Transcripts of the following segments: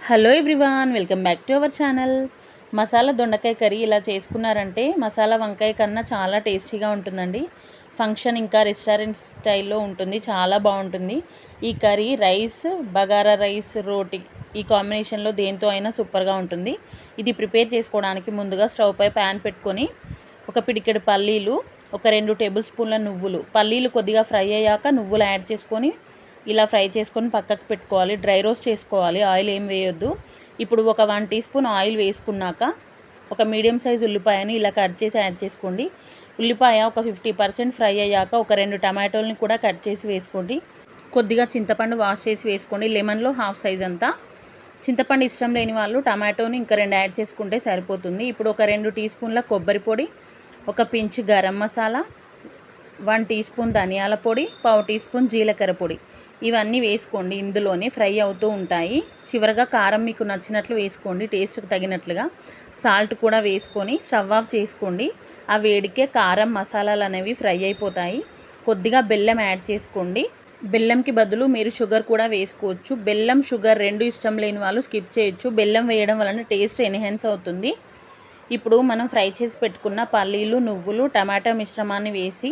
Hello everyone, welcome back to our channel. Masala దొండకాయ curry ఇలా చేసుకున్నారంటే మసాలా వంకాయ కన్నా చాలా టేస్టీగా ఉంటుందండి. ఫంక్షన్ ఇంకా రెస్టారెంట్ స్టైల్లో ఉంటుంది, చాలా బాగుంటుంది. ఈ కర్రీ రైస్, బగారా రైస్, రోటీ ఈ కాంబినేషన్లో దేంతో అయినా సూపర్గా ఉంటుంది. ఇది ప్రిపేర్ చేసుకోవడానికి ముందుగా స్టవ్ పై ప్యాన్ పెట్టుకొని ఒక పిడికెడు పల్లీలు, ఒక 2 టేబుల్ స్పూన్ల నువ్వులు, పల్లీలు కొద్దిగా ఫ్రై అయ్యాక నువ్వులు యాడ్ చేసుకొని ఇలా ఫ్రై చేసుకొని పక్కకు పెట్టుకోవాలి. డ్రై రోస్ట్ చేసుకోవాలి, ఆయిల్ ఏం వేయొద్దు. ఇప్పుడు ఒక 1 టీ స్పూన్ ఆయిల్ వేసుకున్నాక ఒక మీడియం సైజ్ ఉల్లిపాయని ఇలా కట్ చేసి యాడ్ చేసుకోండి. ఉల్లిపాయ ఒక 50% ఫ్రై అయ్యాక ఒక 2 టమాటోల్ని కూడా కట్ చేసి వేసుకోండి. కొద్దిగా చింతపండు వాష్ చేసి వేసుకోండి, లెమన్లో హాఫ్ సైజ్ అంతా. చింతపండు ఇష్టం లేని వాళ్ళు టమాటోని ఇంకా 2 యాడ్ చేసుకుంటే సరిపోతుంది. ఇప్పుడు ఒక 2 టీ స్పూన్ల కొబ్బరి పొడి, ఒక pinch garam masala, 1 teaspoon ధనియాల పొడి, పావు టీ స్పూన్ జీలకర్ర పొడి, ఇవన్నీ వేసుకోండి. ఇందులోనే ఫ్రై అవుతూ ఉంటాయి. చివరగా కారం మీకు నచ్చినట్లు వేసుకోండి, టేస్ట్కి తగినట్లుగా. సాల్ట్ కూడా వేసుకొని స్టవ్ ఆఫ్ చేసుకోండి. ఆ వేడికే కారం మసాలాలు అనేవి ఫ్రై అయిపోతాయి. కొద్దిగా బెల్లం యాడ్ చేసుకోండి. బెల్లంకి బదులు మీరు షుగర్ కూడా వేసుకోవచ్చు. బెల్లం, షుగర్ రెండు ఇష్టం లేని వాళ్ళు స్కిప్ చేయొచ్చు. బెల్లం వేయడం వలన టేస్ట్ ఎన్హాన్స్ అవుతుంది. ఇప్పుడు మనం ఫ్రై చేసి పెట్టుకున్న పల్లీలు, నువ్వులు, టమాటా మిశ్రమాన్ని వేసి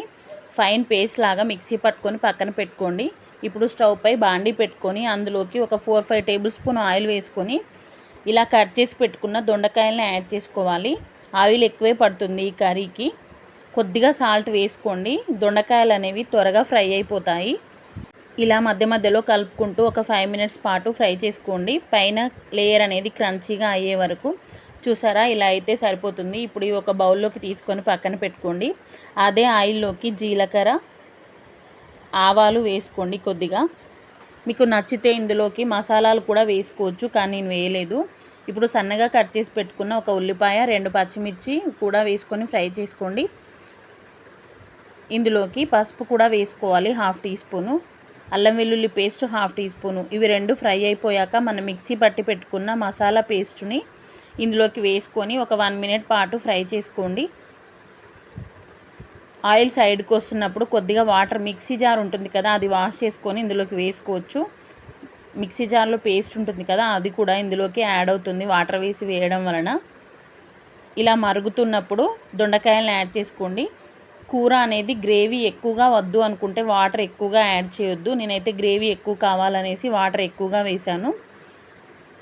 ఫైన్ పేస్ట్ లాగా మిక్సీ పట్టుకొని పక్కన పెట్టుకోండి. ఇప్పుడు స్టవ్ పై బాండీ పెట్టుకొని అందులోకి ఒక 4-5 టేబుల్ స్పూన్ ఆయిల్ వేసుకొని ఇలా కట్ చేసి పెట్టుకున్న దొండకాయలను యాడ్ చేసుకోవాలి. ఆయిల్ ఎక్కువే పడుతుంది ఈ కర్రీకి. కొద్దిగా సాల్ట్ వేసుకోండి, దొండకాయలు అనేవి త్వరగా ఫ్రై అయిపోతాయి. ఇలా మధ్య మధ్యలో కలుపుకుంటూ ఒక 5 మినిట్స్ పాటు ఫ్రై చేసుకోండి, పైన లేయర్ అనేది క్రంచీగా అయ్యే వరకు. చూసారా, ఇలా అయితే సరిపోతుంది. ఇప్పుడు ఈ ఒక బౌల్లోకి తీసుకొని పక్కన పెట్టుకోండి. అదే ఆయిల్లోకి జీలకర్ర, ఆవాలు వేసుకోండి కొద్దిగా. మీకు నచ్చితే ఇందులోకి మసాలాలు కూడా వేసుకోవచ్చు, కానీ నేను వేయలేదు. ఇప్పుడు సన్నగా కట్ చేసి పెట్టుకున్న ఒక ఉల్లిపాయ, 2 పచ్చిమిర్చి కూడా వేసుకొని ఫ్రై చేసుకోండి. ఇందులోకి పసుపు కూడా వేసుకోవాలి, హాఫ్ టీ స్పూను. అల్లం వెల్లుల్లి పేస్ట్ హాఫ్ టీ స్పూను. ఇవి 2 ఫ్రై అయిపోయాక మనం మిక్సీ పట్టి పెట్టుకున్న మసాలా పేస్ట్ని ఇందులోకి వేసుకొని ఒక 1 మినిట్ పాటు ఫ్రై చేసుకోండి. ఆయిల్ సైడ్కి వస్తున్నప్పుడు కొద్దిగా వాటర్, మిక్సీ జార్ ఉంటుంది కదా, అది వాష్ చేసుకొని ఇందులోకి వేసుకోవచ్చు. మిక్సీ జార్లో పేస్ట్ ఉంటుంది కదా, అది కూడా ఇందులోకి యాడ్ అవుతుంది వాటర్ వేసి వేయడం వలన. ఇలా మరుగుతున్నప్పుడు దొండకాయలను యాడ్ చేసుకోండి. కూర అనేది గ్రేవీ ఎక్కువగా వద్దు అనుకుంటే వాటర్ ఎక్కువగా యాడ్ చేయొద్దు. నేనైతే గ్రేవీ ఎక్కువ కావాలనేసి వాటర్ ఎక్కువగా వేశాను.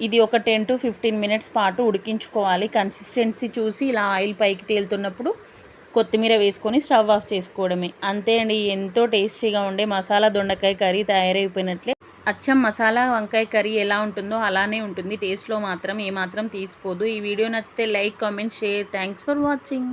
ఇది ఒక 10 to 15 మినిట్స్ పాటు ఉడికించుకోవాలి. కన్సిస్టెన్సీ చూసి ఇలా ఆయిల్ పైకి తేలుతున్నప్పుడు కొత్తిమీర వేసుకొని స్టవ్ ఆఫ్ చేసుకోవడమే. అంతే అండి, ఎంతో టేస్టీగా ఉండే మసాలా దొండకాయ కర్రీ తయారైపోయినట్లే. అచ్చం మసాలా వంకాయ కర్రీ ఎలా ఉంటుందో అలానే ఉంటుంది. టేస్ట్లో మాత్రం ఏమాత్రం తీసిపోదు. ఈ వీడియో నచ్చితే like, comment, share. Thanks for watching.